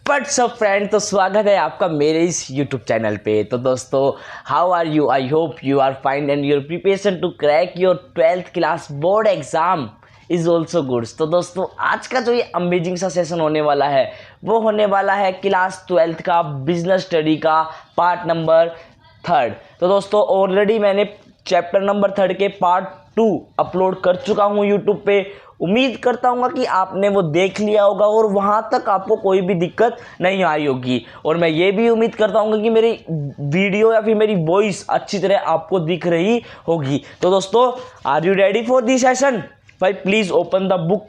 What's up friend, तो स्वागत है आपका मेरे इस यूट्यूब चैनल पे। तो दोस्तों, how are you? I hope you are fine and your preparation to crack your 12th class board exam is also good. तो दोस्तों, आज का जो ये अमेजिंग सा सेशन होने वाला है वो होने वाला है क्लास 12th का बिजनेस स्टडी का पार्ट नंबर 3। तो दोस्तों, ऑलरेडी मैंने चैप्टर नंबर 3 के पार्ट 2 अपलोड कर चुका हूँ यूट्यूब पे। उम्मीद करता हूँ कि आपने वो देख लिया होगा और वहाँ तक आपको कोई भी दिक्कत नहीं आई होगी। और मैं ये भी उम्मीद करता हूँ कि मेरी वीडियो या फिर मेरी वॉइस अच्छी तरह आपको दिख रही होगी। तो दोस्तों, are you ready for this session? भाई प्लीज़ ओपन द बुक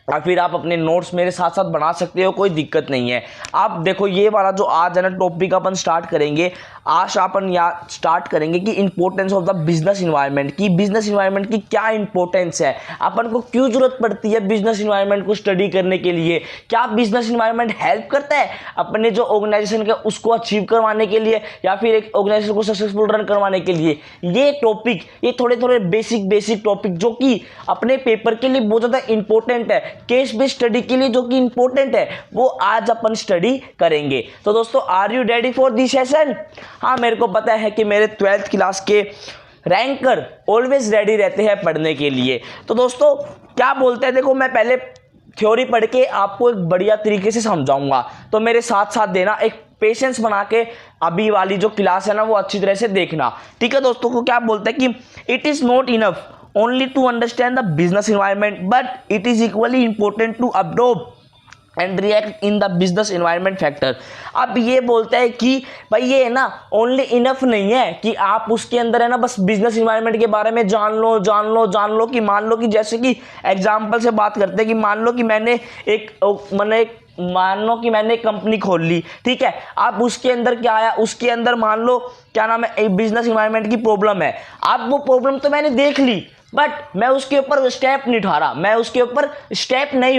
या फिर आप अपने नोट्स मेरे साथ साथ बना सकते हो, कोई दिक्कत नहीं है। आप देखो, ये वाला जो आज है ना टॉपिक अपन स्टार्ट करेंगे। आज अपन यहाँ स्टार्ट करेंगे कि importance of the business environment की। बिजनेस इन्वायरमेंट की क्या इंपॉर्टेंस है, अपन को क्यों जरूरत पड़ती है बिजनेस इन्वायरमेंट को स्टडी करने के लिए, क्या बिजनेस इन्वायरमेंट हेल्प करता है अपने जो ऑर्गेनाइजेशन का उसको अचीव करवाने के लिए या फिर एक ऑर्गेनाइजेशन को सक्सेसफुल रन करवाने के लिए। ये टॉपिक, ये थोड़े थोड़े बेसिक टॉपिक जो कि अपने पेपर के लिए बहुत ज़्यादा इंपॉर्टेंट है, केस बेस्ड स्टडी के लिए जो कि इंपॉर्टेंट है, वो आज अपन स्टडी करेंगे। तो दोस्तों, are you ready for this session? हाँ, मेरे को पता है कि मेरे 12th क्लास के रैंकर ऑलवेज रेडी रहते हैं पढ़ने के लिए। तो दोस्तों, क्या बोलते हैं, देखो मैं पहले थ्योरी पढ़ के आपको एक बढ़िया तरीके से समझाऊंगा, तो मेरे साथ साथ देना, एक पेशेंस बना के अभी वाली जो क्लास है ना वो अच्छी तरह से देखना, ठीक है। दोस्तों को क्या बोलते हैं कि it is not enough only to understand the business environment, but it is equally important to adopt and react in the business environment factor। अब ये बोलता है कि भाई ये है ना ओनली इनफ नहीं है कि आप उसके अंदर है ना बस बिजनेस इन्वायरमेंट के बारे में जान लो कि मान लो कि जैसे कि एग्जांपल से बात करते हैं कि मान लो कि मैंने एक कंपनी खोल ली, ठीक है। आप उसके अंदर क्या आया, उसके अंदर मान लो क्या नाम है, एक बिजनेस इन्वायरमेंट की प्रॉब्लम है। अब वो प्रॉब्लम तो मैंने देख ली, बट मैं उसके ऊपर स्टेप नहीं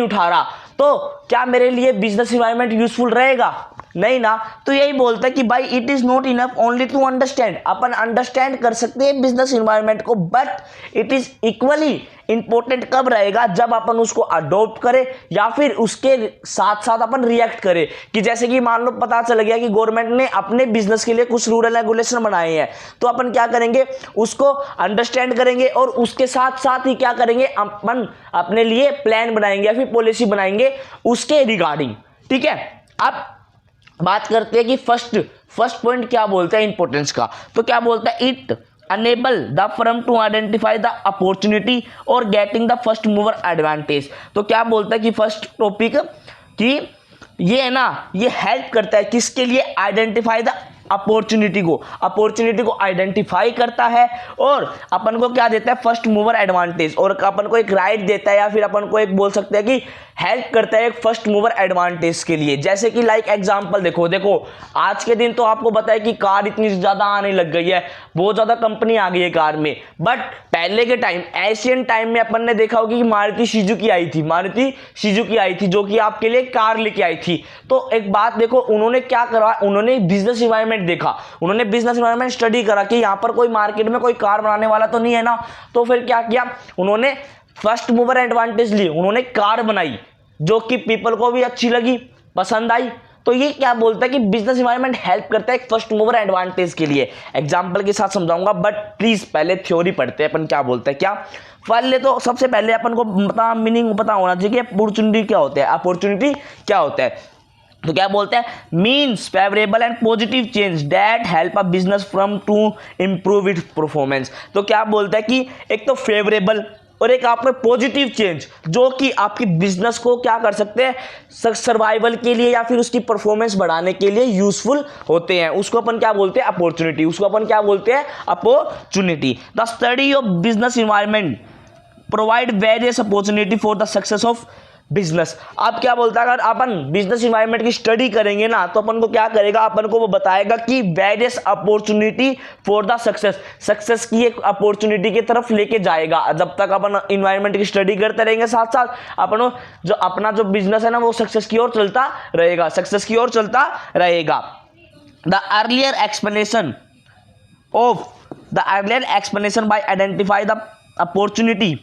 उठा रहा, तो क्या मेरे लिए बिजनेस इन्वायरमेंट यूजफुल रहेगा? नहीं ना। तो यही बोलता है कि भाई it is not enough only to understand. अपन अंडरस्टैंड कर सकते हैं बिजनेस इन्वायरमेंट को, but it is equally important कब रहेगा, जब अपन उसको अडॉप्ट करें या फिर उसके साथ साथ अपन रिएक्ट करें। कि जैसे कि मान लो पता चल गया कि गवर्नमेंट ने अपने बिजनेस के लिए कुछ रूल रेगुलेशन बनाए हैं, तो अपन क्या करेंगे, उसको अंडरस्टैंड करेंगे और उसके साथ साथ ही क्या करेंगे, अपन अपने लिए प्लान बनाएंगे या फिर पॉलिसी बनाएंगे उसके रिगार्डिंग, ठीक है। अब बात करते हैं कि फर्स्ट पॉइंट क्या बोलता है इंपॉर्टेंस का। तो क्या बोलता है, it enable the firm to identify the opportunity or getting the first mover advantage। तो क्या बोलता है कि फर्स्ट टॉपिक कि ये है ना, ये हेल्प करता है किसके लिए, आइडेंटिफाई द अपॉर्चुनिटी को आइडेंटिफाई करता है और अपन को क्या देता है, फर्स्ट मूवर एडवांटेज, और अपन को एक राइट देता है या फिर अपन को एक बोल सकते हैं कि हेल्प करता है एक फर्स्ट मूवर एडवांटेज के लिए। जैसे कि लाइक एग्जांपल देखो आज के दिन तो आपको पता है कि कार इतनी ज़्यादा आने लग गई है, बहुत ज़्यादा कंपनी आ गई है कार में। बट पहले के टाइम, एशियन टाइम में अपन ने देखा होगा कि मारुति सुजुकी आई थी जो कि आपके लिए कार लेके आई थी। तो एक बात देखो, उन्होंने क्या करा, उन्होंने बिजनेस इन्वायरमेंट देखा, उन्होंने बिजनेस इन्वायरमेंट स्टडी करा कि यहाँ पर कोई मार्केट में कोई कार बनाने वाला तो नहीं है ना। तो फिर क्या किया, उन्होंने फर्स्ट मूवर एडवांटेज ली, उन्होंने कार बनाई जो कि पीपल को भी अच्छी लगी, पसंद आई। तो ये क्या बोलता है कि बिजनेस इन्वायरमेंट हेल्प करता है फर्स्ट मूवर एडवांटेज के लिए। एग्जांपल के साथ समझाऊंगा, बट प्लीज पहले थ्योरी पढ़ते हैं अपन। क्या बोलता है, क्या पहले तो सबसे पहले अपन को मीनिंग पता होना चाहिए कि अपॉर्चुनिटी क्या होता है। तो क्या बोलते हैं, means favourable and positive change that help a business from to improve its performance. तो क्या बोलता है कि एक तो फेवरेबल और एक आप में पॉजिटिव चेंज जो कि आपकी बिजनेस को क्या कर सकते हैं, सर्वाइवल के लिए या फिर उसकी परफॉर्मेंस बढ़ाने के लिए यूजफुल होते हैं। उसको अपन क्या बोलते हैं, opportunity. The study of business environment provide various opportunity for the success of business. अब क्या बोलता है, अगर अपन बिजनेस इन्वायरमेंट की स्टडी करेंगे ना, तो अपन को क्या करेगा, अपन को वो बताएगा कि various opportunity for the success की एक अपॉर्चुनिटी की तरफ लेके जाएगा। जब तक अपन इन्वायरमेंट की स्टडी करते रहेंगे, साथ साथ अपन जो अपना जो बिजनेस है ना वो सक्सेस की ओर चलता रहेगा। The earlier explanation by identify the opportunity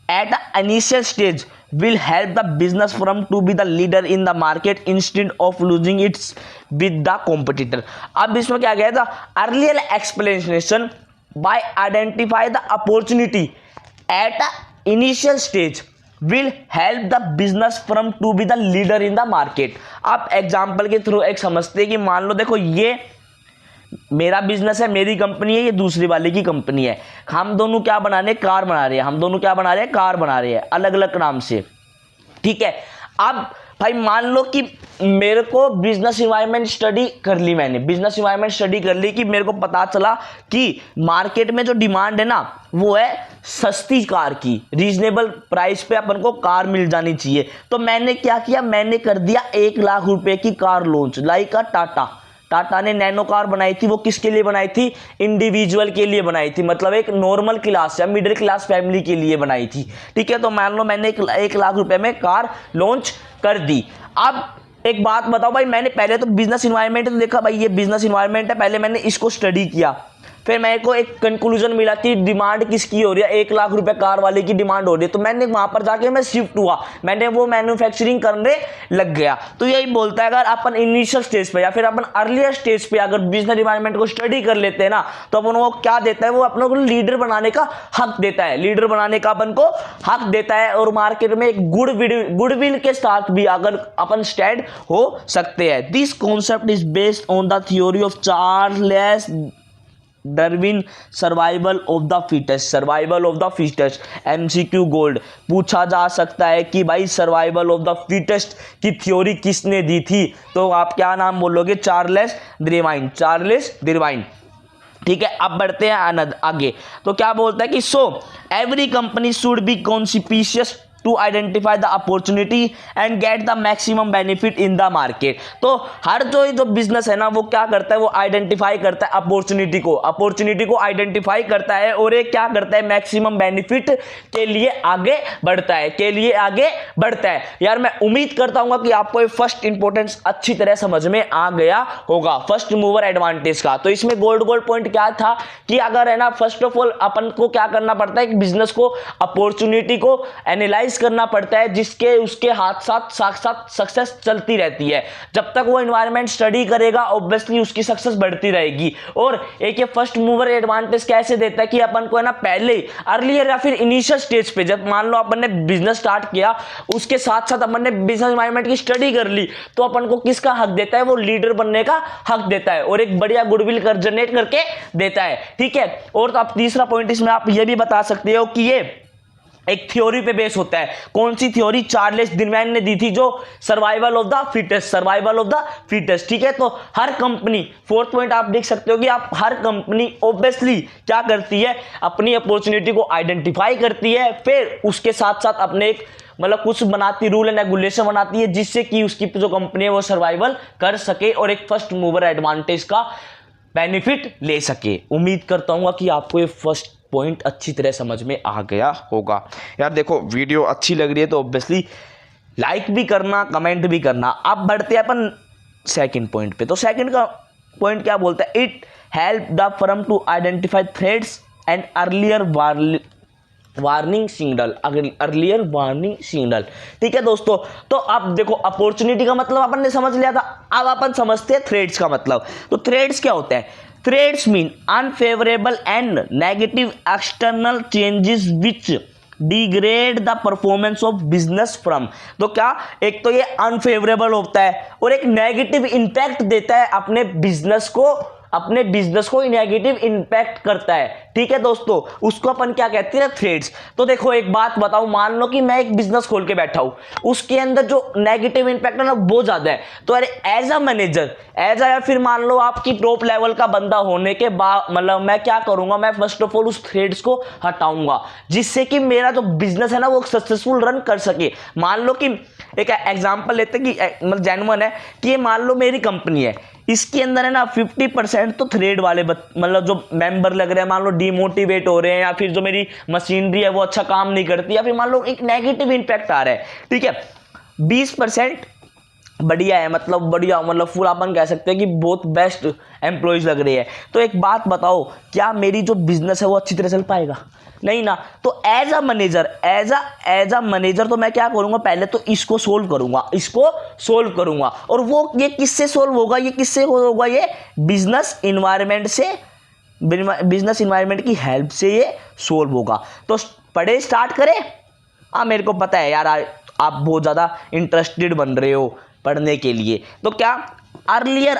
at the initial stage will help the business firm to be the leader in the market instead of losing its with the competitor. अब इसमें क्या गया था, earlier explanation by identify the opportunity at a initial stage will help the business firm to be the leader in the market. आप example के through एक समझते हैं कि मान लो देखो ये मेरा बिजनेस है, मेरी कंपनी है, ये दूसरी वाले की कंपनी है, हम दोनों क्या बना रहे हैं, कार बना रहे हैं, हम दोनों क्या बना रहे हैं, कार बना रहे हैं अलग अलग नाम से, ठीक है। अब भाई मान लो कि मेरे को बिजनेस इन्वायरमेंट स्टडी कर ली, मैंने बिजनेस इन्वायरमेंट स्टडी कर ली कि मेरे को पता चला कि मार्केट में जो डिमांड है ना वो है सस्ती कार की, रीजनेबल प्राइस पे अपन को कार मिल जानी चाहिए। तो मैंने क्या किया, मैंने कर दिया 1 लाख रुपए की कार लॉन्च, लाइक अ टाटा ने नैनो कार बनाई थी। वो किसके लिए बनाई थी, इंडिविजुअल के लिए बनाई थी, मतलब एक नॉर्मल क्लास या मिडिल क्लास फैमिली के लिए बनाई थी, ठीक है। तो मान लो मैंने 1 लाख रुपए में कार लॉन्च कर दी। अब एक बात बताओ भाई, मैंने पहले तो बिजनेस इन्वायरमेंट देखा, भाई ये बिजनेस इन्वायरमेंट है, पहले मैंने इसको स्टडी किया, फिर मेरे को एक कंक्लूजन मिला कि डिमांड किसकी हो रही है, 1 लाख रुपए कार वाले की डिमांड हो रही है। तो मैंने वहां पर जाके मैं शिफ्ट हुआ, मैंने वो मैन्युफैक्चरिंग करने लग गया। तो यही बोलता है, अगर अपन इनिशियल स्टेज पे या फिर अपन अर्लियर स्टेज पे अगर बिजनेस इन्वायरमेंट को स्टडी कर लेते हैं ना, तो अपन वो क्या देता है, वो अपने को लीडर बनाने का हक देता है, लीडर बनाने का अपन को हक देता है। और मार्केट में एक गुडविल के साथ भी अगर अपन स्टैंड हो सकते हैं। This concept is based on the theory of Charles Darwin, survival of the fittest. MCQ gold पूछा जा सकता है कि भाई सर्वाइवल ऑफ द फिटेस्ट की थ्योरी किसने दी थी, तो आप क्या नाम बोलोगे, चार्ल्स डार्विन, ठीक है। अब बढ़ते हैं आगे। तो क्या बोलता है कि so every company should be conspicuous to identify the opportunity and get the maximum benefit in the market. तो हर जो बिजनेस है ना वो क्या करता है, वो आइडेंटिफाई करता है अपॉर्चुनिटी को आइडेंटिफाई करता है और ये क्या करता है, मैक्सिमम बेनिफिट के लिए आगे बढ़ता है। यार मैं उम्मीद करता हूँ कि आपको ये फर्स्ट इंपॉर्टेंस अच्छी तरह समझ में आ गया होगा, फर्स्ट मूवर एडवांटेज का। तो इसमें गोल्ड पॉइंट क्या था कि अगर है ना, फर्स्ट ऑफ ऑल अपन को क्या करना पड़ता है, बिजनेस को अपॉर्चुनिटी को एनालाइज करना पड़ता है, जिसके उसके साथ सक्सेस चलती रहती है। जब तक वो एनवायरनमेंट स्टडी करेगा ऑब्वियसली उसकी सक्सेस बढ़ती रहेगी। और एक ये फर्स्ट मूवर एडवांटेज कैसे देता है कि अपन को है ना पहले अर्लियर या फिर इनिशियल स्टेज पे, जब मान लो अपन ने बिजनेस स्टार्ट किया, उसके साथ साथ अपन ने बिजनेस एनवायरनमेंट की स्टडी कर ली, तो अपन को किसका हक देता है, वो लीडर बनने का हक देता है और एक बढ़िया गुडविल जनरेट करके देता है, ठीक है। और तो आप तीसरा पॉइंट इसमें आप ये भी बता सकते हो कि ये एक थ्योरी पे बेस होता है। कौन सी थ्योरी, चार्ल्स डार्विन ने दी थी, जो सर्वाइवल ऑफ द फिटेस्ट, ठीक है। तो हर कंपनी, फोर्थ पॉइंट आप देख सकते हो कि आप हर कंपनी ऑब्वियसली क्या करती है, अपनी अपॉर्चुनिटी को आइडेंटिफाई करती है, फिर उसके साथ साथ अपने एक मतलब कुछ बनाती, रूल एंड रेगुलेशन बनाती है, जिससे कि उसकी जो कंपनी है वो सर्वाइवल कर सके और एक फर्स्ट मूवर एडवांटेज का बेनिफिट ले सके। उम्मीद करता हूँ कि आपको ये फर्स्ट पॉइंट अच्छी तरह समझ में आ गया होगा। यार देखो वीडियो अच्छी लग रही है तो ऑब्वियसली लाइक भी करना, कमेंट भी करना। अब बढ़ते हैं अपन सेकंड पॉइंट पे। तो सेकंड का पॉइंट क्या बोलता है, it help the firm to identify threats and earlier warning signal, ठीक है दोस्तों। तो अब देखो अपॉर्चुनिटी का मतलब अपन ने समझ लिया था, अब अपन समझते हैं थ्रेट्स का मतलब। तो थ्रेट्स क्या होता है, threats mean unfavourable and negative external changes which degrade the performance of business from. तो क्या, एक तो ये अनफेवरेबल होता है और एक नेगेटिव इंपैक्ट देता है अपने बिजनेस को नेगेटिव इंपैक्ट करता है, ठीक है दोस्तों। उसको अपन क्या कहते हैं, थ्रेट्स। तो देखो एक बात बताऊं, मान लो कि मैं एक बिजनेस खोल के बैठा हूं, उसके अंदर जो नेगेटिव इंपैक्ट है ना बहुत ज्यादा है। तो अरे एज अ मैनेजर, या फिर मान लो आपकी टॉप लेवल का बंदा होने के बाद मतलब मैं क्या करूंगा, मैं फर्स्ट ऑफ ऑल उस थ्रेट्स को हटाऊंगा, जिससे कि मेरा जो बिजनेस है ना वो सक्सेसफुल रन कर सके। मान लो कि एक एग्जांपल लेते कि मतलब जेन्युइन है कि ये मान लो मेरी कंपनी है, इसके अंदर है ना 50% तो थ्रेड वाले मतलब जो मेंबर लग रहे हैं, मान लो डिमोटिवेट हो रहे हैं, या फिर जो मेरी मशीनरी है वो अच्छा काम नहीं करती, या फिर मान लो एक नेगेटिव इंपैक्ट आ रहा है, ठीक है। 20% बढ़िया है, मतलब बढ़िया, मतलब फुल अपन कह सकते हैं कि बहुत बेस्ट एम्प्लॉयज़ लग रहे हैं। तो एक बात बताओ, क्या मेरी जो बिजनेस है वो अच्छी तरह चल पाएगा? नहीं ना। तो as a manager, as a manager तो मैं क्या करूंगा, पहले तो इसको सोल्व करूंगा। और वो ये किससे सोल्व होगा, ये बिजनेस इन्वायरमेंट की हेल्प से ये सोल्व होगा। तो पढ़े स्टार्ट करें। मेरे को पता है यार, आप बहुत ज़्यादा इंटरेस्टेड बन रहे हो पढ़ने के लिए। तो क्या earlier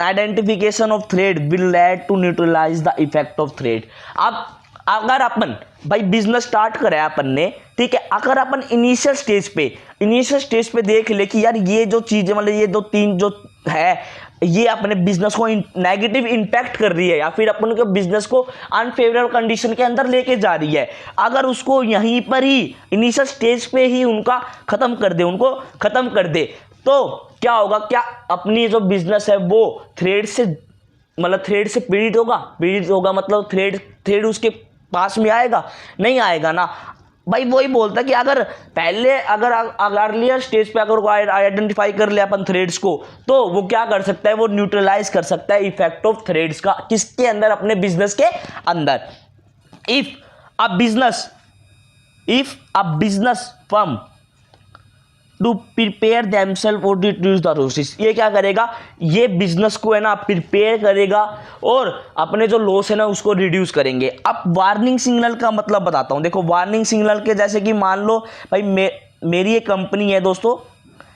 identification of threat will lead to neutralise the effect of threat. अब अगर अपन भाई बिजनेस स्टार्ट करा अपन ने, ठीक है, अगर अपन इनिशियल स्टेज पे देख ले कि यार ये जो चीजें, मतलब ये दो तीन जो है, ये अपने बिजनेस को नेगेटिव इंपैक्ट कर रही है या फिर अपन के बिजनेस को अनफेवरेबल कंडीशन के अंदर लेके जा रही है, अगर उसको यहीं पर ही इनिशियल स्टेज पे ही उनको खत्म कर दे तो क्या होगा? क्या अपनी जो बिजनेस है वो थ्रेड से पीड़ित होगा, मतलब थ्रेड उसके पास में आएगा? नहीं आएगा ना भाई। वही बोलता कि अगर अर्लियर स्टेज पे अगर आइडेंटिफाई कर ले अपन थ्रेड्स को, तो वो क्या कर सकता है, वो न्यूट्रलाइज कर सकता है इफेक्ट ऑफ थ्रेड्स का, किसके अंदर? अपने बिजनेस के अंदर। If a business firm to prepare themself और रिड्यूस द लॉसेस, ये क्या करेगा, ये बिजनेस को है ना प्रिपेयर करेगा और अपने जो लॉस है ना उसको रिड्यूस करेंगे। अब वार्निंग सिग्नल का मतलब बताता हूं। देखो वार्निंग सिग्नल के जैसे कि मान लो भाई मेरी एक कंपनी है दोस्तों,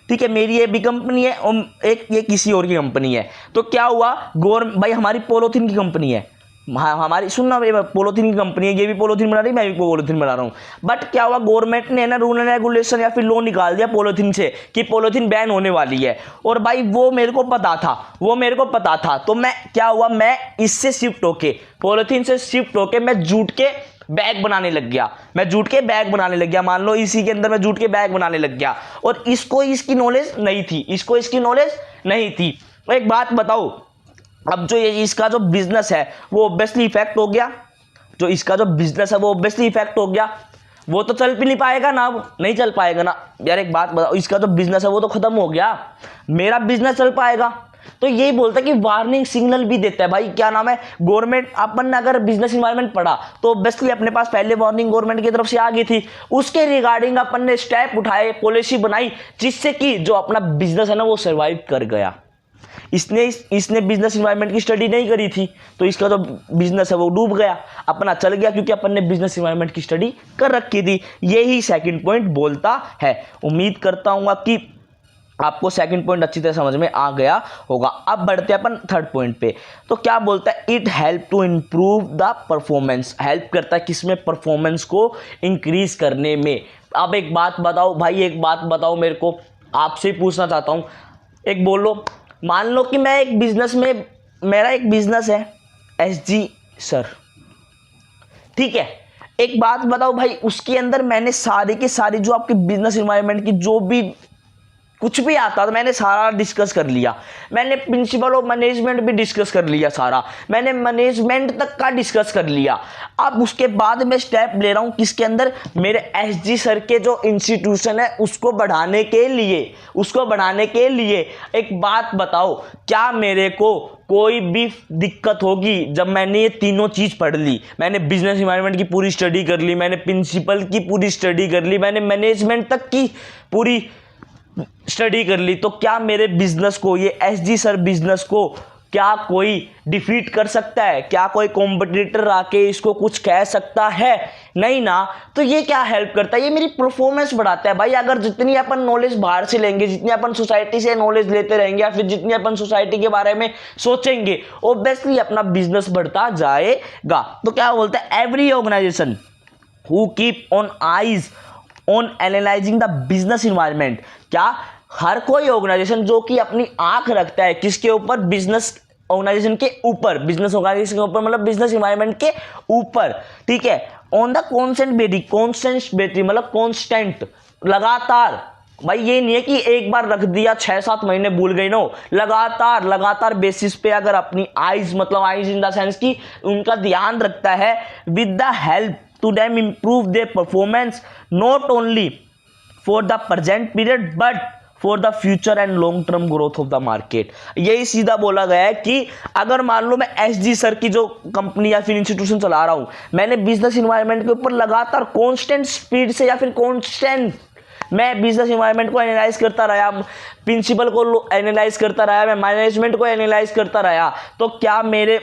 ठीक है, मेरी ये भी कंपनी है और एक ये किसी और की कंपनी है। तो क्या हुआ, भाई हमारी पॉलीथीन की कंपनी है, हमारी सुनना, पॉलीथीन की कंपनी है, ये भी पॉलीथीन बना रही है, मैं भी पॉलीथीन बना रहा हूँ। बट क्या हुआ, गवर्नमेंट ने ना रूल एंड रेगुलेशन या फिर लॉ निकाल दिया पॉलीथीन से कि पॉलीथीन बैन होने वाली है। और भाई वो मेरे को पता था, तो मैं क्या हुआ, मैं इससे शिफ्ट होके, पॉलीथीन से शिफ्ट होके मैं जूट के बैग बनाने लग गया। मान लो इसी के अंदर मैं जूट के बैग बनाने लग गया और इसको इसकी नॉलेज नहीं थी। एक बात बताओ, अब जो ये इसका जो बिजनेस है वो ऑब्वियसली इफेक्ट हो गया, वो तो चल भी नहीं पाएगा ना, नहीं चल पाएगा ना यार। एक बात बताओ, इसका जो बिजनेस है वो तो खत्म हो गया, मेरा बिजनेस चल पाएगा? तो यही बोलता है कि वार्निंग सिग्नल भी देता है भाई, क्या नाम है, गवर्नमेंट। अपन ने अगर बिजनेस इन्वायरमेंट पढ़ा तो ऑब्वियसली अपने पास पहले वार्निंग गवर्नमेंट की तरफ से आ गई थी, उसके रिगार्डिंग अपन ने स्टेप उठाए, पॉलिसी बनाई, जिससे कि जो अपना बिजनेस है ना वो सर्वाइव कर गया। इसने बिजनेस इन्वायरमेंट की स्टडी नहीं करी थी, तो इसका जो बिजनेस है वो डूब गया, अपना चल गया, क्योंकि अपन ने बिजनेस इन्वायरमेंट की स्टडी कर रखी थी। यही सेकंड पॉइंट बोलता है। उम्मीद करता हूं कि आपको सेकंड पॉइंट अच्छी तरह समझ में आ गया होगा। अब बढ़ते हैं अपन थर्ड पॉइंट पे। तो क्या बोलता है, it help to improve the performance, help करता है किसमें, परफॉर्मेंस को इंक्रीज करने में। अब एक बात बताओ मेरे को, आपसे पूछना चाहता हूं, एक बोलो, मान लो कि मैं एक बिजनेस में, मेरा एक बिजनेस है SG सर, ठीक है, एक बात बताओ भाई, उसके अंदर मैंने सारी की सारी जो आपके बिजनेस इन्वायरमेंट की जो भी कुछ भी आता था मैंने सारा डिस्कस कर लिया, मैंने प्रिंसिपल ऑफ मैनेजमेंट भी डिस्कस कर लिया सारा, मैंने मैनेजमेंट तक का डिस्कस कर लिया। अब उसके बाद मैं स्टेप ले रहा हूं किसके अंदर, मेरे SG सर के जो इंस्टीट्यूशन है उसको बढ़ाने के लिए। एक बात बताओ, क्या मेरे को कोई भी दिक्कत होगी जब मैंने ये तीनों चीज पढ़ ली? मैंने बिजनेस इन्वायरमेंट की पूरी स्टडी कर ली, मैंने प्रिंसिपल की पूरी स्टडी कर ली, मैंने मैनेजमेंट तक की पूरी स्टडी कर ली। तो क्या मेरे बिजनेस को, ये SG सर बिजनेस को क्या कोई डिफीट कर सकता है? क्या कोई कॉम्पिटिटर आके इसको कुछ कह सकता है? नहीं ना। तो ये क्या हेल्प करता है, ये मेरी परफॉर्मेंस बढ़ाता है भाई। अगर जितनी अपन नॉलेज बाहर से लेंगे, जितनी अपन सोसाइटी से नॉलेज लेते रहेंगे या फिर जितनी अपन सोसाइटी के बारे में सोचेंगे, ऑब्वियसली अपना बिजनेस बढ़ता जाएगा। तो क्या बोलता है, every organisation who keep on eyes on analysing the business environment, क्या हर कोई ऑर्गेनाइजेशन जो कि अपनी आंख रखता है किसके ऊपर, बिजनेस ऑर्गेनाइजेशन के ऊपर, बिजनेस ऑर्गेनाइजेशन के ऊपर मतलब बिजनेस इन्वायरमेंट के ऊपर, ठीक है, ऑन द कॉन्स्टेंट मतलब कॉन्स्टेंट, लगातार। भाई ये नहीं है कि एक बार रख दिया 6-7 महीने भूल गए, नो, लगातार बेसिस पे अगर अपनी आईज इन द सेंस की उनका ध्यान रखता है, with the help to them improve their performance not only for the present period but for the future and long term growth of the market. यही सीधा बोला गया है कि अगर मान लो मैं एसजी सर की जो कंपनी या फिर इंस्टीट्यूशन चला रहा हूं, मैंने बिजनेस इन्वायरमेंट के ऊपर लगातार कॉन्स्टेंट स्पीड से या फिर कॉन्स्टेंट मैं बिजनेस इन्वायरमेंट को एनालाइज करता रहा, प्रिंसिपल को एनालाइज करता रहा, मैं मैनेजमेंट को एनालाइज करता रहा, तो क्या मेरे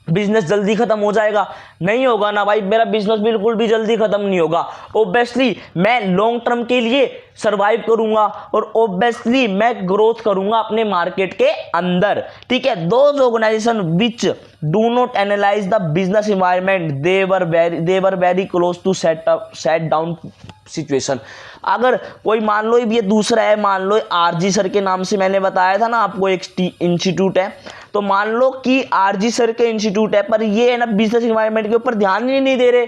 बिजनेस जल्दी खत्म हो जाएगा? नहीं होगा ना भाई, मेरा बिजनेस बिल्कुल भी जल्दी खत्म नहीं होगा। ऑब्वियसली मैं लॉन्ग टर्म के लिए सरवाइव करूंगा और ऑब्वियसली मैं ग्रोथ करूंगा अपने मार्केट के अंदर। ठीक है, those organisation which do not analyse the business environment they were very close to set down situation. अगर कोई मान लो ये दूसरा है, मान लो आरजी सर के नाम से मैंने बताया था ना आपको एक इंस्टीट्यूट है, तो मान लो कि आरजी सर के इंस्टीट्यूट है पर ये है ना बिजनेस इन्वायरमेंट के ऊपर ध्यान ही नहीं दे रहे,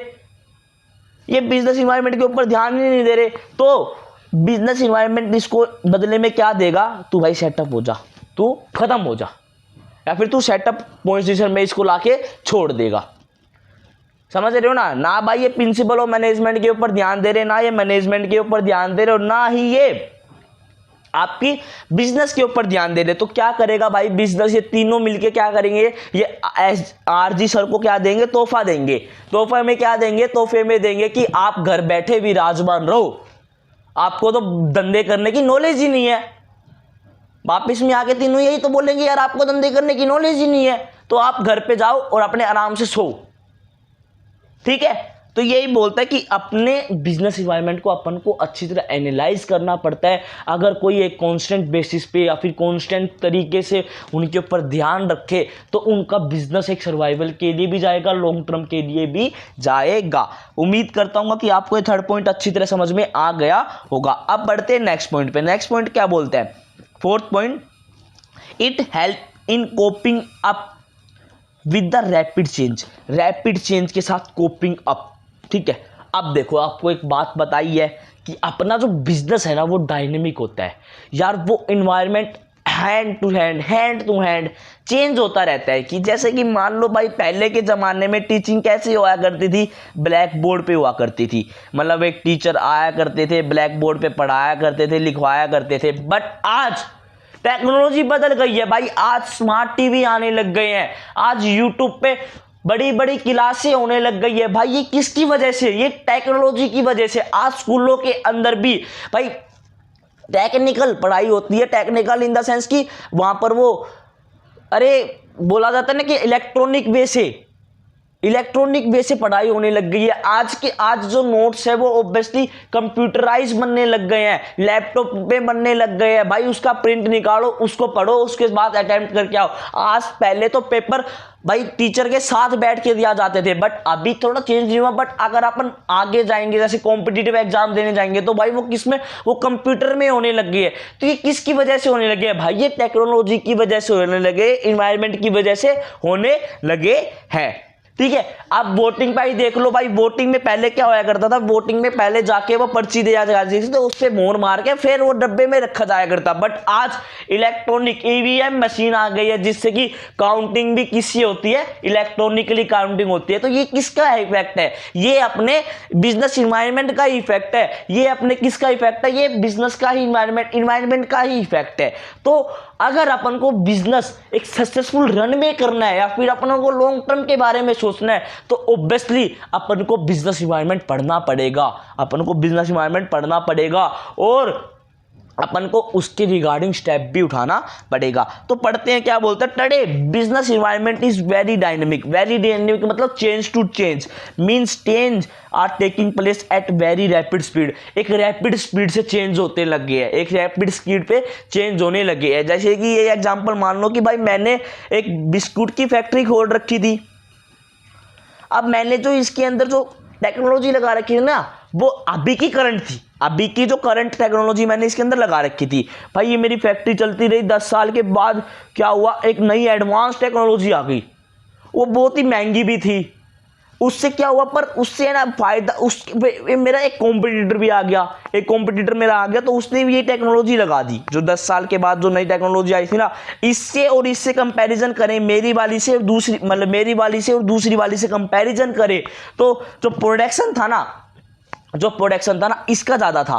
ये बिजनेस इन्वायरमेंट के ऊपर ध्यान ही नहीं दे रहे, तो बिजनेस इन्वायरमेंट इसको बदले में क्या देगा? तू भाई सेटअप हो जा, तू खत्म हो जा, या फिर तू सेटअप पोजीशन में इसको लाके छोड़ देगा। समझ रहे हो ना? ना भाई ये प्रिंसिपल और मैनेजमेंट के ऊपर ध्यान दे रहे, ना ये मैनेजमेंट के ऊपर ध्यान दे रहे और ना ही ये आपकी बिजनेस के ऊपर ध्यान दे रहे। तो क्या करेगा भाई बिजनेस? ये तीनों मिलके क्या करेंगे? ये आरजी सर को क्या देंगे? तोहफा देंगे। तोहफे में क्या देंगे? तोहफे में देंगे कि आप घर बैठे विराजमान रहो, आपको तो धंधे करने की नॉलेज ही नहीं है। वापिस में आके तीनों यही तो बोलेंगे, यार आपको धंधे करने की नॉलेज ही नहीं है, तो आप घर पे जाओ और अपने आराम से सो। ठीक है, तो यही बोलता है कि अपने बिजनेस इन्वायरमेंट को अपन को अच्छी तरह एनालाइज करना पड़ता है। अगर कोई एक कांस्टेंट बेसिस पे या फिर कांस्टेंट तरीके से उनके ऊपर ध्यान रखे तो उनका बिजनेस एक सर्वाइवल के लिए भी जाएगा, लॉन्ग टर्म के लिए भी जाएगा। उम्मीद करता हूँ कि आपको ये थर्ड पॉइंट अच्छी तरह समझ में आ गया होगा। अब बढ़ते हैं नेक्स्ट पॉइंट पे। नेक्स्ट पॉइंट क्या बोलते हैं? Fourth point, it help in coping up with the rapid change. Rapid change के साथ कोपिंग अप। ठीक है, अब देखो आपको एक बात बताई है कि अपना जो बिजनेस है ना वो डायनेमिक होता है यार, वो environment hand to hand change होता रहता है। कि जैसे कि मान लो भाई पहले के ज़माने में टीचिंग कैसे हुआ करती थी? ब्लैक बोर्ड पे हुआ करती थी, मतलब एक टीचर आया करते थे, ब्लैक बोर्ड पे पढ़ाया करते थे, लिखवाया करते थे। बट आज टेक्नोलॉजी बदल गई है भाई, आज स्मार्ट टीवी आने लग गए हैं, आज यूट्यूब पे बड़ी बड़ी क्लासें होने लग गई है भाई। ये किसकी वजह से? ये टेक्नोलॉजी की वजह से। आज स्कूलों के अंदर भी भाई टेक्निकल पढ़ाई होती है, टेक्निकल इन द सेंस कि वहां पर वो बोला जाता है ना कि इलेक्ट्रॉनिक वे से पढ़ाई होने लग गई है। आज जो नोट्स है वो ऑब्वियसली कंप्यूटराइज बनने लग गए हैं, लैपटॉप पे बनने लग गए हैं भाई। उसका प्रिंट निकालो, उसको पढ़ो, उसके बाद अटेम्प्ट करके आओ। आज पहले तो पेपर भाई टीचर के साथ बैठ के दिया जाते थे, बट अभी थोड़ा चेंज नहीं हुआ। बट अगर अपन आगे जाएंगे, जैसे कॉम्पिटिटिव एग्जाम देने जाएंगे, तो भाई वो किसमें? वो कंप्यूटर में होने लग गई है। तो ये किसकी वजह से होने लगे हैं भाई? ये टेक्नोलॉजी की वजह से होने लगे, इन्वायरमेंट की वजह से होने लगे हैं। ठीक है, आप वोटिंग पे ही देख लो भाई। वोटिंग में पहले क्या होया करता था? वोटिंग में पहले जाके वो पर्ची दिया जाती थी, तो उससे मोहर मार के फिर वो डब्बे में रखा जाया करता। बट आज इलेक्ट्रॉनिक ईवीएम मशीन आ गई है, जिससे कि काउंटिंग भी किससे होती है? इलेक्ट्रॉनिकली काउंटिंग होती है। तो ये किसका इफेक्ट है? ये अपने बिजनेस इन्वायरमेंट का इफेक्ट है। ये अपने किसका इफेक्ट है? ये बिजनेस का ही इन्वायरमेंट का ही इफेक्ट है। तो अगर अपन को बिजनेस एक सक्सेसफुल रन में करना है या फिर अपन को लॉन्ग टर्म के बारे में सोचना है, तो ऑब्वियसली अपन को बिजनेस इन्वायरमेंट पढ़ना पड़ेगा और अपन को उसके रिगार्डिंग स्टेप भी उठाना पड़ेगा। तो पढ़ते हैं क्या बोलते हैं। Today business environment is very dynamic मतलब change to change means change are taking place at very rapid speed. एक रैपिड स्पीड से चेंज होते लगे हैं, एक रैपिड स्पीड पे चेंज होने लगे हैं। जैसे कि ये एग्जांपल मान लो कि भाई मैंने एक बिस्कुट की फैक्ट्री खोल रखी थी। अब मैंने जो इसके अंदर जो टेक्नोलॉजी लगा रखी है ना, वो अभी की करंट थी, अभी की जो करंट टेक्नोलॉजी मैंने इसके अंदर लगा रखी थी। भाई ये मेरी फैक्ट्री चलती रही, 10 साल के बाद क्या हुआ? एक नई एडवांस टेक्नोलॉजी आ गई, वो बहुत ही महंगी भी थी। उससे क्या हुआ? पर उससे ना फायदा, मेरा एक कॉम्पिटिटर भी आ गया, तो उसने भी ये टेक्नोलॉजी लगा दी। जो 10 साल के बाद जो नई टेक्नोलॉजी आई थी ना, इससे और इससे कंपैरिजन करें, मेरी वाली से और दूसरी वाली से कंपैरिजन करें, तो जो प्रोडक्शन था ना इसका ज़्यादा था।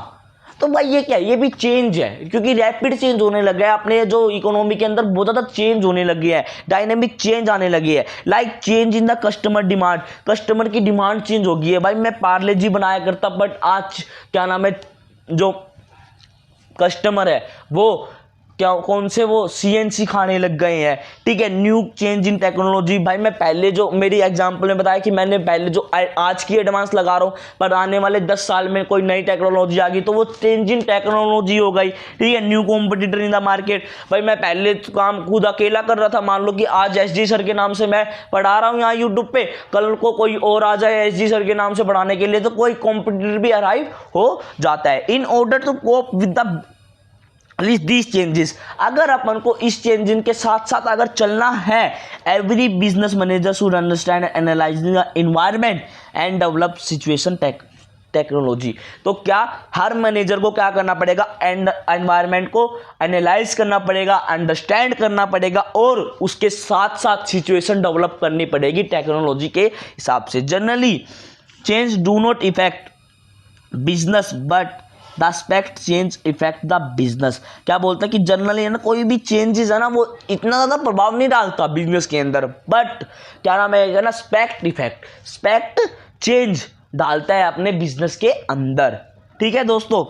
तो भाई ये क्या है, ये भी चेंज है, क्योंकि रैपिड चेंज होने लग गया है अपने जो इकोनॉमी के अंदर, बहुत ज़्यादा चेंज होने लग गया है, डायनेमिक चेंज आने लगी है। Like change in the customer demand, customer की डिमांड चेंज हो गई है। भाई मैं पार्ले जी बनाया करता, बट आज क्या नाम है, जो कस्टमर है वो क्या कौन से वो CNC खाने लग गए हैं। ठीक है, न्यू चेंज इन टेक्नोलॉजी। भाई मैं पहले जो मेरी एग्जांपल में बताया कि मैंने पहले जो आज की एडवांस लगा रहा हूँ, पर आने वाले 10 साल में कोई नई टेक्नोलॉजी आ गई तो वो चेंज इन टेक्नोलॉजी हो गई। ठीक है, new competitor in the market. भाई मैं पहले काम खुद अकेला कर रहा था, मान लो कि आज SG सर के नाम से मैं पढ़ा रहा हूँ यहाँ यूट्यूब पे, कल को कोई और आ जाए SG सर के नाम से पढ़ाने के लिए तो कोई कॉम्पिटिटर भी अराइव हो जाता है। In order to cope with the these changes, अगर अपन को इस चेंजिंग के साथ साथ अगर चलना है, every business manager should understand analysing the environment and develop situation technology. तो क्या हर मैनेजर को क्या करना पड़ेगा, एनवायरनमेंट को एनालाइज करना पड़ेगा, अंडरस्टैंड करना पड़ेगा और उसके साथ साथ सिचुएशन डेवलप करनी पड़ेगी टेक्नोलॉजी के हिसाब से। Generally change do not effect business but the aspect change effect the business. क्या बोलता है कि जनरली है ना, कोई भी चेंजेस है ना वो इतना ज़्यादा प्रभाव नहीं डालता बिजनेस के अंदर, बट क्या नाम है ना, स्पेक्ट इफेक्ट, स्पेक्ट चेंज डालता है अपने बिजनेस के अंदर। ठीक है दोस्तों,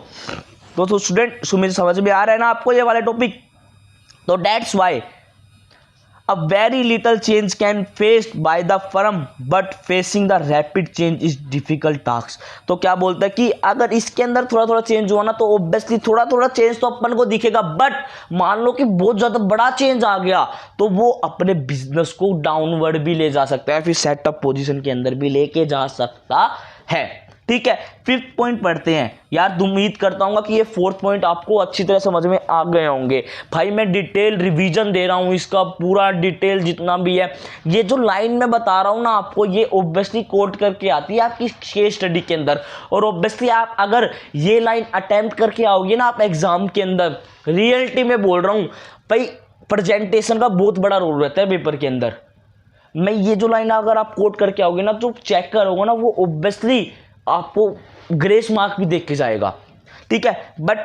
तो स्टूडेंट समझ में आ रहा है ना आपको ये वाला टॉपिक। तो that's why a very little change can faced by the firm but facing the rapid change is difficult task। तो क्या बोलता है कि अगर इसके अंदर थोड़ा थोड़ा चेंज हुआ ना तो ऑब्वियसली थोड़ा थोड़ा चेंज तो अपन को दिखेगा, बट मान लो कि बहुत ज़्यादा बड़ा चेंज आ गया तो वो अपने बिजनेस को डाउनवर्ड भी ले जा सकता है, फिर सेटअप पोजीशन के अंदर भी लेके जा सकता है। ठीक है, 5th पॉइंट पढ़ते हैं यार। उम्मीद करता हूँ कि ये 4th पॉइंट आपको अच्छी तरह समझ में आ गए होंगे। भाई मैं डिटेल रिवीजन दे रहा हूँ इसका, पूरा डिटेल जितना भी है। ये जो लाइन मैं बता रहा हूँ ना आपको, ये ऑब्वियसली कोट करके आती है आपकी केस स्टडी के अंदर, और ऑब्वियसली आप अगर ये लाइन अटेम्प्ट करके आओगे ना आप एग्जाम के अंदर, रियलिटी में बोल रहा हूँ भाई, प्रेजेंटेशन का बहुत बड़ा रोल रहता है पेपर के अंदर। मैं ये जो लाइन अगर आप कोट करके आओगे ना, जो चेक करोगे ना, वो ऑब्वियसली आपको ग्रेस मार्क भी देख के जाएगा। ठीक है, बट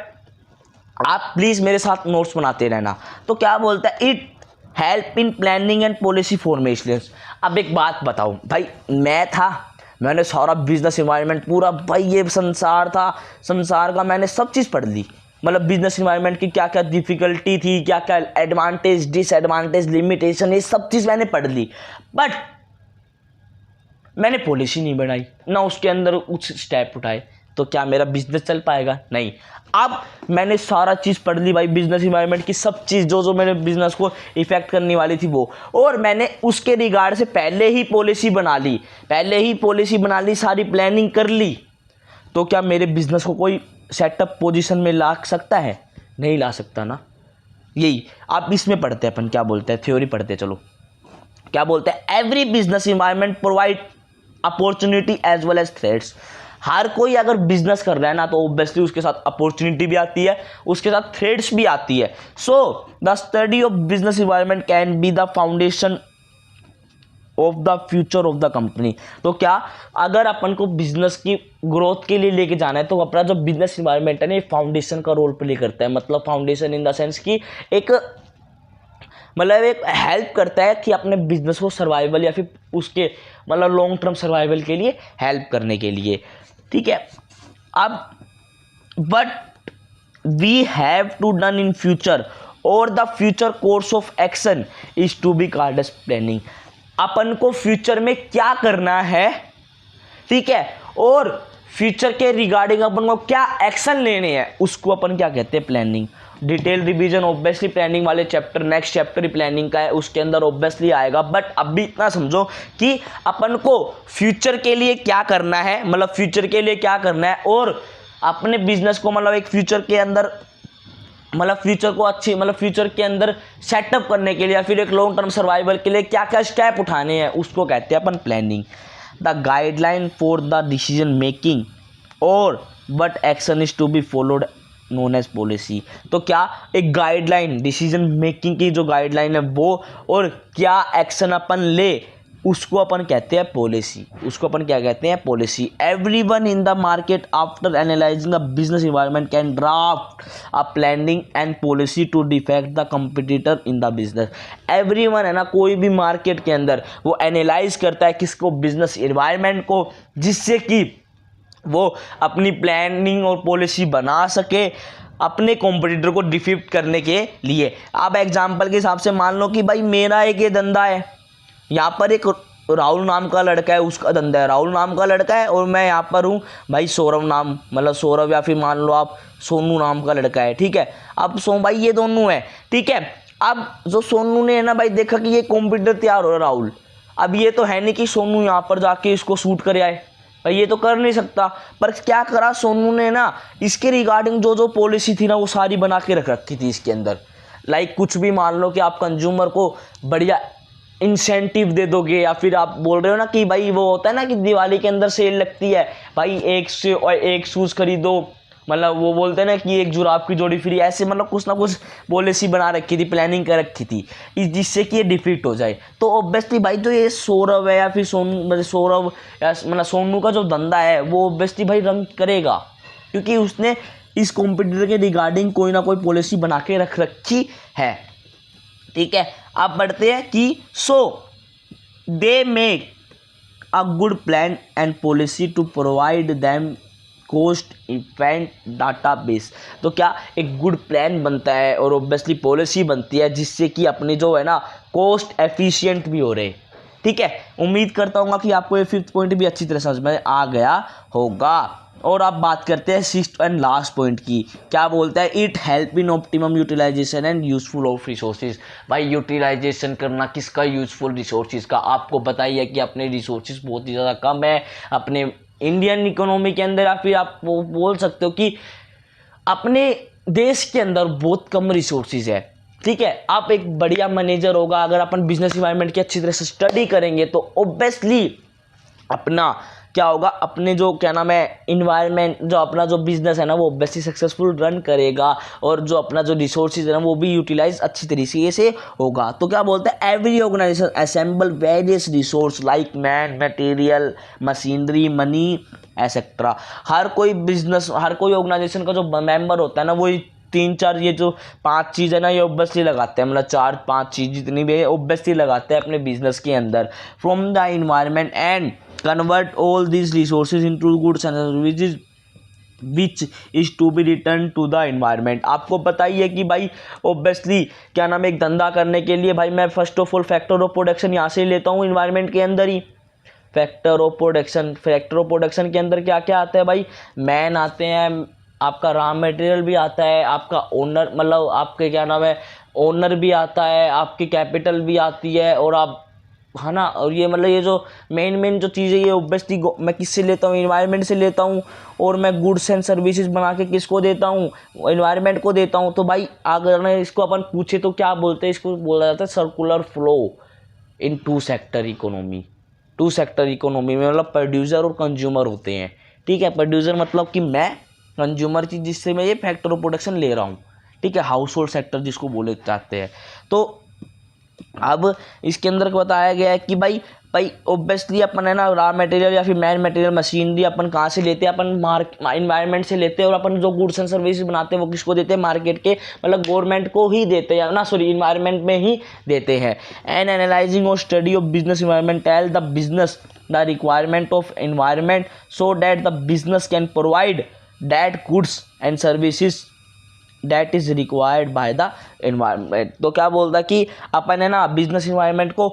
आप प्लीज मेरे साथ नोट्स बनाते रहना। तो क्या बोलता है, it help in planning and policy formation. अब एक बात बताओ भाई, मैंने सारा बिजनेस एनवायरनमेंट पूरा, भाई ये संसार था, संसार का मैंने सब चीज़ पढ़ ली, मतलब बिजनेस एनवायरनमेंट की क्या क्या डिफिकल्टी थी, क्या क्या एडवांटेज डिसएडवांटेज लिमिटेशन, ये सब चीज़ मैंने पढ़ ली, बट मैंने पॉलिसी नहीं बनाई ना, उसके अंदर कुछ स्टेप उठाए, तो क्या मेरा बिजनेस चल पाएगा? नहीं। अब मैंने सारा चीज़ पढ़ ली भाई, बिजनेस एनवायरनमेंट की सब चीज़ जो मेरे बिजनेस को इफेक्ट करने वाली थी वो, और मैंने उसके रिगार्ड से पहले ही पॉलिसी बना ली, सारी प्लानिंग कर ली, तो क्या मेरे बिजनेस को कोई सेटअप पोजीशन में ला सकता है? नहीं ला सकता ना। यही आप इसमें पढ़ते हैं अपन, क्या बोलते हैं, थ्योरी पढ़ते हैं। चलो क्या बोलते हैं, every business environment provide opportunity as well as threats. हर कोई अगर बिजनेस कर रहा है ना तो ऑब्वियसली उसके साथ अपॉर्चुनिटी भी आती है, उसके साथ थ्रेट्स भी आती है। So the study of business environment can be the foundation of the future of the company. तो क्या अगर अपन को बिजनेस की ग्रोथ के लिए लेके जाना है तो अपना जो बिजनेस एनवायरनमेंट है ना, ये फाउंडेशन का रोल प्ले करता है। मतलब फाउंडेशन इन द सेंस कि एक हेल्प करता है कि अपने बिजनेस को सर्वाइवल या फिर उसके मतलब लॉन्ग टर्म सर्वाइवल के लिए हेल्प करने के लिए। ठीक है, अब but we have to done in future और the future course of action is to be called as planning. अपन को फ्यूचर में क्या करना है, ठीक है, और फ्यूचर के रिगार्डिंग अपन को क्या एक्शन लेने हैं, उसको अपन क्या कहते हैं, planning. Detail revision obviously planning वाले चैप्टर, नेक्स्ट चैप्टर ही प्लानिंग का है, उसके अंदर ऑब्वियसली आएगा। बट अभी इतना समझो कि अपन को फ्यूचर के लिए क्या करना है, मतलब फ्यूचर के लिए क्या करना है, और अपने बिजनेस को मतलब एक फ्यूचर के अंदर मतलब फ्यूचर को अच्छी मतलब फ्यूचर के अंदर सेटअप करने के लिए या फिर एक लॉन्ग टर्म सर्वाइवल के लिए क्या क्या स्टेप उठाने हैं, उसको कहते हैं अपन planning. The guideline for the decision making और but action is to be followed known as policy. तो क्या एक गाइडलाइन, डिसीजन मेकिंग की जो गाइडलाइन है वो, और क्या एक्शन अपन ले उसको अपन कहते हैं पॉलिसी। उसको अपन क्या कहते हैं? Policy. Everyone in the market after analysing the business environment can draft a planning and policy to defect the competitor in the business. Everyone है ना, कोई भी मार्केट के अंदर वो एनालाइज करता है किसको? बिजनेस इन्वायरमेंट को, जिससे कि वो अपनी प्लानिंग और पॉलिसी बना सके अपने कॉम्पिटिटर को डिफीट करने के लिए। अब एग्जाम्पल के हिसाब से मान लो कि भाई मेरा एक ये धंधा है, यहाँ पर एक राहुल नाम का लड़का है, उसका धंधा है, राहुल नाम का लड़का है, और मैं यहाँ पर हूँ भाई सौरभ नाम, मतलब सौरभ, या फिर मान लो आप सोनू नाम का लड़का है, ठीक है। अब भाई ये दोनों है, ठीक है। अब जो सोनू ने है ना भाई देखा कि ये कॉम्पिटिटर तैयार हो रहा राहुल, अब ये तो है नहीं कि सोनू यहाँ पर जाके इसको शूट करे आए, भाई ये तो कर नहीं सकता। पर क्या करा सोनू ने ना, इसके रिगार्डिंग जो पॉलिसी थी ना वो सारी बना के रख रखी थी इसके अंदर। लाइक कुछ भी मान लो कि आप कंज्यूमर को बढ़िया इंसेंटिव दे दोगे, या फिर आप बोल रहे हो ना कि भाई वो होता है ना कि दिवाली के अंदर सेल लगती है भाई, एक शूज़ खरीदो, मतलब वो बोलते हैं ना कि एक जुराब की जोड़ी फ्री, ऐसे मतलब कुछ ना कुछ पॉलिसी बना रखी थी, प्लानिंग कर रखी थी जिससे कि ये डिफीट हो जाए। तो ऑब्वियसली भाई जो ये सौरभ है या फिर सौरभ या मतलब सोनू का जो धंधा है वो ऑब्वियसली भाई रन करेगा, क्योंकि उसने इस कॉम्पिटिटर के रिगार्डिंग कोई ना कोई पॉलिसी बना के रख रखी है, ठीक है। अब बढ़ते हैं कि so they make a good plan and policy to provide them cost event database. तो क्या एक गुड प्लान बनता है और ऑब्वियसली पॉलिसी बनती है जिससे कि अपने जो है ना कॉस्ट एफिशिएंट भी हो रहे, ठीक है। उम्मीद करता हूँ कि आपको ये 5th पॉइंट भी अच्छी तरह समझ में आ गया होगा। और अब बात करते हैं 6th एंड लास्ट पॉइंट की। क्या बोलता है? It help in optimum utilisation and useful of resources. भाई यूटिलाइजेशन करना किसका? यूजफुल रिसोर्सेज का। आपको पता ही है कि अपने रिसोर्सेज बहुत ही ज़्यादा कम है अपने इंडियन इकोनॉमी के अंदर, या फिर आप वो बोल सकते हो कि अपने देश के अंदर बहुत कम रिसोर्सेज है, ठीक है। आप एक बढ़िया मैनेजर होगा, अगर अपन बिजनेस इन्वायरमेंट की अच्छी तरह से स्टडी करेंगे तो ऑब्वियसली अपना क्या होगा, अपने जो क्या नाम है इन्वायरमेंट, जो अपना जो बिजनेस है ना वो ऑब्वियसली सक्सेसफुल रन करेगा, और जो अपना जो रिसोर्सेज है ना वो भी यूटिलाइज अच्छी तरीके से होगा। तो क्या बोलते हैं? Every organisation assemble various resource like man, material, machinery, money etcetera. हर कोई बिजनेस, हर कोई ऑर्गेनाइजेशन का जो मेंबर होता है ना वो 3-4 ये जो 5 चीज़ है ना ये ऑब्वियसली लगाते हैं, मतलब 4-5 चीज़ जितनी भी है ऑब्वियसली लगाते हैं अपने बिजनेस के अंदर। From the environment and convert all these resources into goods and services which is to be returned to the environment। आपको पता ही है कि भाई ऑब्वियसली क्या नाम है एक धंधा करने के लिए भाई मैं first of all factor of production यहाँ से लेता हूँ इन्वायरमेंट के अंदर ही। फैक्टर ऑफ प्रोडक्शन के अंदर क्या क्या आता है भाई? मैन आते हैं, आपका रॉ मटेरियल भी आता है, आपका ओनर मतलब आपके क्या नाम है ओनर भी आता है, आपकी कैपिटल भी आती है, और आप है ना। और ये मतलब ये जो मेन जो चीज़ें ये ऑब्वियसली मैं किससे लेता हूँ? इन्वायरमेंट से लेता हूँ, और मैं गुड्स एंड सर्विसेज बना के किसको देता हूँ? इन्वायरमेंट को देता हूँ। तो भाई अगर इसको अपन पूछे तो क्या बोलते हैं? इसको बोला जाता है circular flow in 2 sector economy. 2 sector economy में मतलब प्रोड्यूसर और कंज्यूमर होते हैं, ठीक है। प्रोड्यूसर मतलब कि मैं, कंज्यूमर चीज़ जिससे मैं ये फैक्टर ऑफ प्रोडक्शन ले रहा हूँ, ठीक है। हाउस होल्ड सेक्टर जिसको बोले जाते हैं। तो अब इसके अंदर बताया गया है कि भाई ऑब्वियसली अपन है ना रॉ मटेरियल या फिर मैन मटेरियल मशीनरी अपन कहाँ से लेते हैं? अपन इन्वायरमेंट से लेते हैं, और अपन जो गुड्स एंड सर्विसेज बनाते हैं वो किसको देते हैं? मार्केट के मतलब गवर्नमेंट को ही देते हैं ना, सॉरी इन्वायरमेंट में ही देते हैं। एंड एनालाइजिंग और study of business environment tell the business the requirement of environment so that the business can provide that goods and services that is required by the environment. तो क्या बोलता है कि अपन है ना बिजनेस इन्वायरमेंट को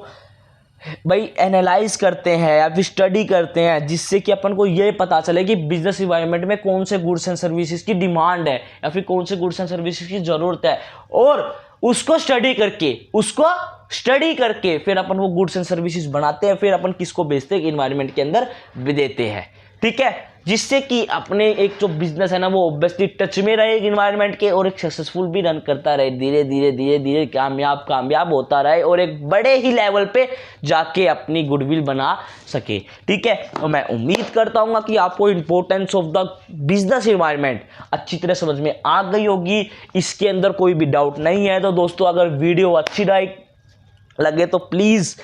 भाई एनालाइज करते हैं या फिर स्टडी करते हैं, जिससे कि अपन को ये पता चले कि बिजनेस इन्वायरमेंट में कौन से गुड्स एंड सर्विसेज की डिमांड है या फिर कौन से गुड्स एंड सर्विसेज की ज़रूरत है, और उसको स्टडी करके फिर अपन वो गुड्स एंड सर्विसेज बनाते हैं, फिर अपन किसको बेचते हैं? इन्वायरमेंट के अंदर भी देते हैं, ठीक है। जिससे कि अपने एक जो बिजनेस है ना वो ऑब्वियसली टच में रहे इन्वायरमेंट के, और एक सक्सेसफुल भी रन करता रहे, धीरे धीरे कामयाब होता रहे, और एक बड़े ही लेवल पे जाके अपनी गुडविल बना सके, ठीक है। तो मैं उम्मीद करता हूँ कि आपको importance of the business environment अच्छी तरह समझ में आ गई होगी, इसके अंदर कोई भी डाउट नहीं है। तो दोस्तों अगर वीडियो अच्छी लगे तो प्लीज़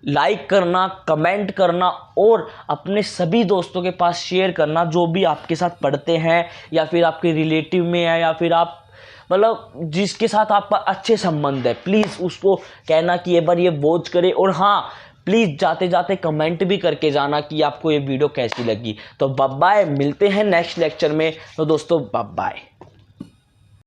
लाइक करना, कमेंट करना और अपने सभी दोस्तों के पास शेयर करना जो भी आपके साथ पढ़ते हैं या फिर आपके रिलेटिव में है या फिर आप मतलब जिसके साथ आपका अच्छे संबंध है। प्लीज़ उसको कहना कि एक बार ये वॉच करे और हाँ प्लीज़ जाते जाते कमेंट भी करके जाना कि आपको ये वीडियो कैसी लगी। तो बाय बाय, मिलते हैं नेक्स्ट लेक्चर में। तो दोस्तों बाय बाय।